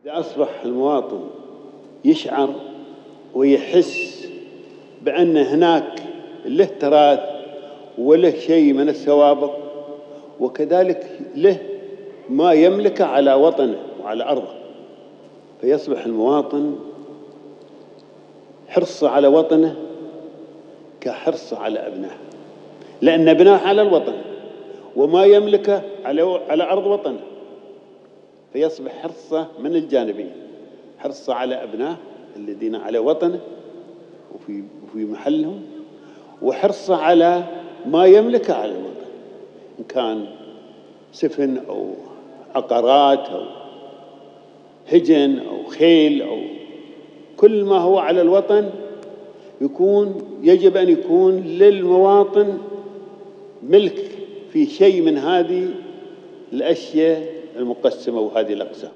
إذا أصبح المواطن يشعر ويحس بأن هناك له تراث وله شيء من السوابق، وكذلك له ما يملكه على وطنه وعلى أرضه، فيصبح المواطن حرصه على وطنه كحرصه على أبنائه، لأن أبنائه على الوطن وما يملكه على أرض وطنه، فيصبح حرصه من الجانبين، حرصه على أبنائه الذين على وطنه وفي محلهم، وحرصه على ما يملكه على الوطن، إن كان سفن أو عقارات أو هجن أو خيل أو كل ما هو على الوطن يجب أن يكون للمواطن ملك في شيء من هذه الأشياء المقسمة وهذه الأقسام.